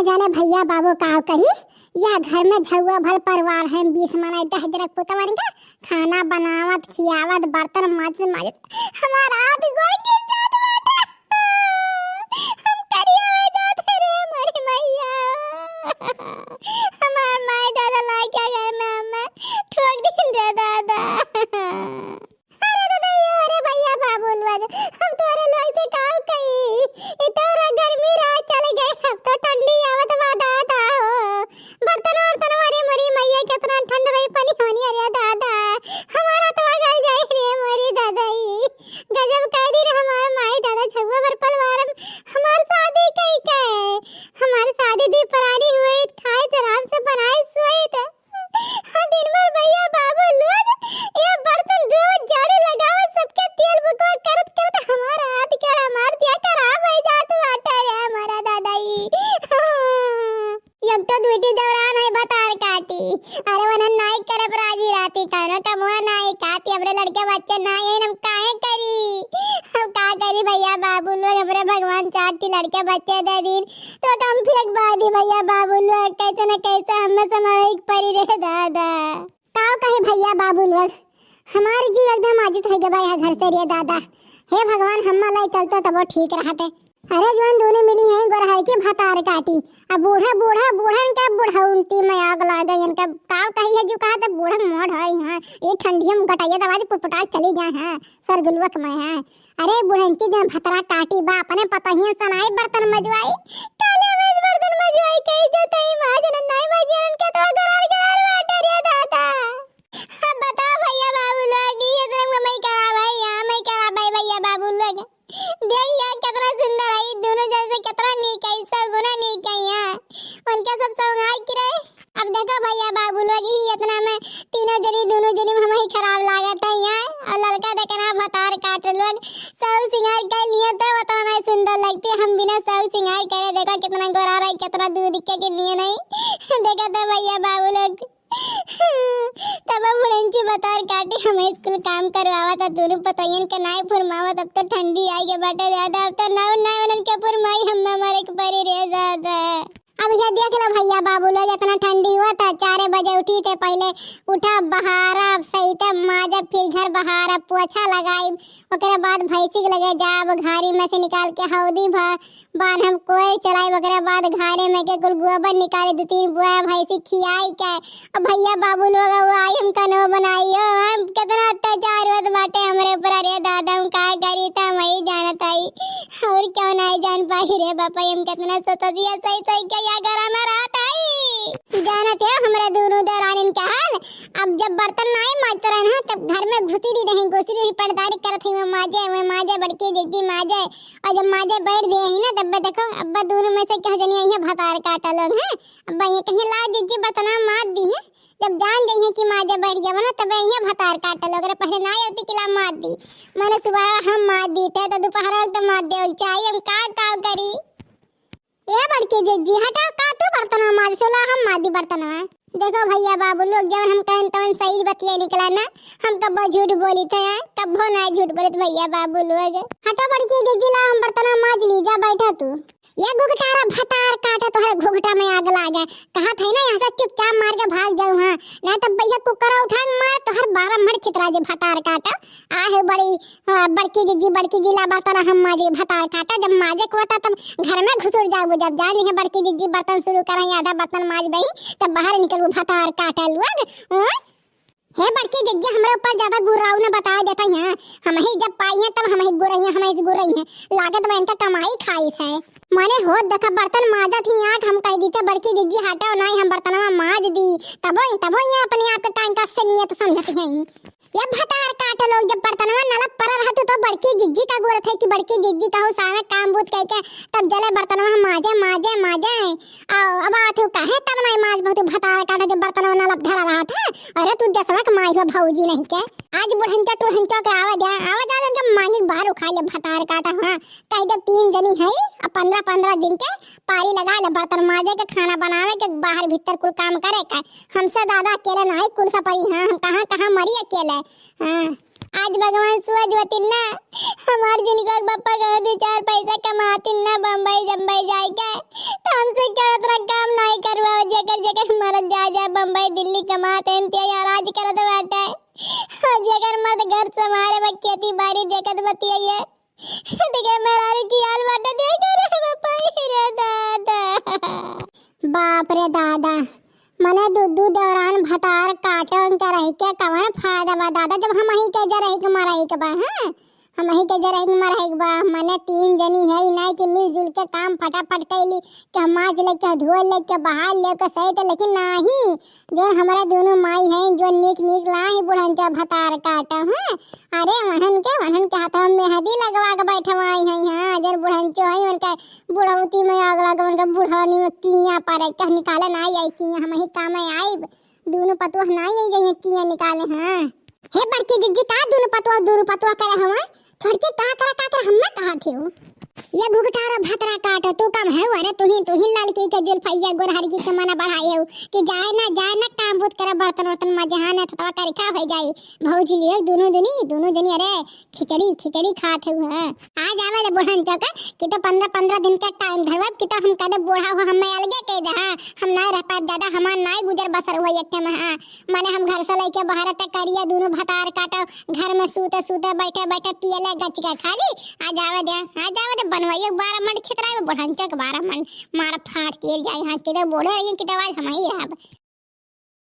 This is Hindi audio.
न जाने भैया बाबू का कही या घर में झुआ भर परिवार है 20 मना 10 जरक पुतवन का खाना बनावत खियावत बर्तन माजत हमारा हाथ गोड़ के जात बाटे। हम करिया में जाते रे मोरी मैया। हमार माय दादा ला के घर में हमें ठोक दिन रे दादा। अरे दादा अरे भैया बाबू लोग हम तोरे लोग से काम कही इतना गर्मी रात चले गए अब तो ठंडी आवत वादा था बर्तन वर्तन मारी मरी मैया कितना ठंड रही पानी होनी अरे दादा हमारा तो गल जाए रे मोरी दादाई गजब कह दी रे हमार माई दादा छुआ भर परिवार हमार शादी कई के हमार शादी दी परानी हुई खाए आराम से बनाए सोए थे दिन भर भैया बाबू लोग ये बर्तन धो झाड़ू लगाओ सबके तेल बुकवा करत करत हमारा हाथ केड़ा मार दिया खराब हो जात बाटा रे हमारा दादाई। एक तो दूटी दौरान है बतार काटी अरे वनन नाई करे राजी राती करो कमुआ नाई काती अपने लड़के बच्चे नाई हम काहे करी हम का करी भैया बाबू लोग अपने भगवान चाटी लड़के बच्चे दे दिन तो कम फेंक बादी भैया बाबू लोग कैसे न कैसे हमें समाइक परी रे दादा काव कहे भैया बाबू लोग हमारे जीव एकदम आजित हो गया भाई घर से रे दादा हे भगवान हम लाई चलते तब वो ठीक रहते। अरे जवान दोनों मिली हैं गोरहर की भतार काटी अब बूढ़ा बूढ़ा बूढ़ा क्या बुढ़ाउंती में आग लगा इनका काव कही है जो कहा तो बूढ़ा मोड़ है यहाँ ये ठंडी में गटाइया दवाई पुटपुटा चली गए हैं सरगुलवक में है। अरे बुढ़ंती जब भतरा काटी बा अपने पतहिया सनाई बर्तन मजवाई काले में बर्तन मजवाई कही जो तई माजन नाई मजन के तो गरार गरार बाटे रे दादा। अब बताओ भैया बाबू लोग ये तो मैं करा भाई हां मैं करा भाई भैया बाबू लोग देख यार कितना सुंदर है दोनों जैसे कितना नीक है सब गुना नीक है यार उनके सब संगाई की रहे। अब देखो भैया बाबू लोग ही इतना में तीनों जनी दोनों जनी में हमें खराब लागत है यार और लड़का देखना भतार काट लोग सब सिंगार कर लिए तो बताना सुंदर लगती हम बिना सब सिंगार करे देखो कितना गोरा रहा कितना दूध के लिए नहीं देखा तो भैया बाबू लोग तब बुढ़ंची बतार काटी हमें स्कूल काम करवावा था दोनों पतयन के नाई फुरमावा तब तो ठंडी आई के बाटे ज्यादा अब तो नाव उनन के फुरमाई हम हमारे के परी रे ज्यादा। अब ये देख लो भैया बाबू लोग इतना ठंडी हुआ था 4 बजे उठी थे पहले उठा बहारा सही थे माजा फिर घर बहारा पोछा लगाई ओकरे बाद भैंसी लगे जाब घारी में से निकाल के हौदी बान हम कोई चलाई ओकरे बाद घारे में के कुल गोबर निकाले 2-3 बुआ भैंसी खियाई के अब भैया बाबू लोग आई हम कनो बनाइयो हम कितना अत्याचार होत बाटे हमरे ऊपर रे दादा हम का करी त वही जानत आई और क्यों नहीं जान पाई रे बापा हम कितना सता दिया सही सही के या घर में रहत आई जानत है हमरे दोनों दरानिन के हाल। अब जब बर्तन नहीं माजते रहना तब घर में घुसी रही पर्दारी करत ही माजे बड़की दीदी माजे और जब माजे बैठ गए ही ना तब देखो अब्बा दोनों में से कह जनी आई है भतार काटा लोग हैं अब्बा ये कहीं ला दीदी बर्तन मार दी है जब जान गई है कि माजे बैठ गया ना तब ये भतार काटा लोग पहले ना होती कि ला मार दी मैंने सुबह हम मार दी थे तो दोपहर वक्त मार दे चाहिए हम का करी ये बड़की जीजी हटा का तू बर्तन मार सोला हम मादी बर्तन में देखो भैया बाबू लोग जब हम कहन तवन सही बतिया निकला ना हम कब झूठ बोली थे कब ना झूठ बोले भैया बाबू लोग हटा बड़की जीजी ला हम बर्तन माज ली जा बैठा तू ये घुघटारा भतार काटा तो है घुघटा में आग लागे कहा थे ना यहाँ से चुपचाप मार के भाग जाऊँ हाँ नहीं तो भैया कुकर उठा मार तो हर 12 मिनट चित्रा जी भतार काटा आहे बड़की जी ला बर्तन हम माजे भतार काटा जब माजे को होता तब घर में घुसुर जाओ जब जान है बड़की जी बर्तन शुरू करें आधा बर्तन माज बही तब बाहर निकल भतार काटा लोग हे बड़की जज्जी हमारे ऊपर ज्यादा गुर्राऊ ने बता देता है हम ही जब पाई है तब हम ही गुरई है हम ही गुरई है लागत में इनका कमाई खाई है माने हो देखा बर्तन माजा थी आंख हम कह दी थे बड़की दीदी हटाओ नहीं हम बर्तन में माज दी तब ये अपने आप का इनका सनियत समझती हैं ये भतार काट लोग जब बर्तन में नलक पर रहते तो बड़की जिज्जी का गोरत है कि बड़की जिज्जी का हो सारा काम बूत कह के तब जले बर्तन में माजे अब आथु काहे तब नहीं माज बहुत भतार काट जब बर्तन में नलक धरा रहा था अरे तू दसवक माई हो भौजी नहीं के आज बुढ़ंचा टुढ़ंचा के आवाज आ जब मांगी बाहर उखा ले भतार काटा हां कह जब 3 जनी है अब 15 दिन के पारी लगा ले बर्तन माजे के खाना बनावे के बाहर भीतर कुल काम करे का हमसे दादा अकेले नहीं कुल सपरी हां हम कहां मरी अकेले हां आज भगवान सुअजवती ना हमार जिनको बापा का 2-4 पैसा कमाती ना बम्बई जम्बई जाए के तो हमसे क्या इतना तेंतिया यार आज करत बाटे जेकर मर्द घर संभाले बा खेती बाड़ी देखत बतिया देखे मेरा की हाल बाटे देख रे बापा रे दादा बाप रे दादा मने दूध दौरान भतार काटे उनका रही के कवन फायदा बा दादा जब हम ही के जा रही के मारा ही के बा हां हम ही के जरा एक मर एक बा मने तीन जनी है नहीं कि मिलजुल के काम फटाफट कैली कि हम माज लेके धोल लेके बहाल लेके सही तो लेकिन नहीं जो हमारा दोनों माई हैं जो नीक नीक लाई बुढ़ंचा भतार काटा हैं अरे वहन के हाथों में मेहंदी लगवा के बैठवाई हैं हां जर बुढ़ंचो है उनका बुढ़ौती में आग लगा उनका बुढ़ानी में किया पर क्या निकाले ना आई किया हम ही काम आई दोनों पतवा नहीं आई जाइए किया निकाले हां हे बड़की जिज्जी का दोनों पतवा करे हम छोड़ के का हम में कहा थे ये घुघटारा भतरा काट तू कम है अरे तू ही लड़की के जुल्फैया गोरहरी की के मना बढ़ाए हो कि जाए ना काम बुत करे बर्तन वर्तन मजहान है तवा कर का हो जाई भौजी लिए दोनों जनी अरे खिचड़ी खात है हां आज आवे ले बुढ़न चका कि तो 15 दिन का टाइम धरवा कि तो हम कदे बूढ़ा हो हम अलगे कह दे हां हम ना रह पाए दादा हमार नाई गुजर बसर हुआ एक में हां माने हम घर से लेके बाहर तक करिया दोनों भतार काटा घर में सूते बैठे पियले गच के खाली आज आवे दे बनवाइए 12 मन छितरा में बुढ़न चक 12 मन मार फाट के जाए हां के बोले ये कि दवाई हम ही रहा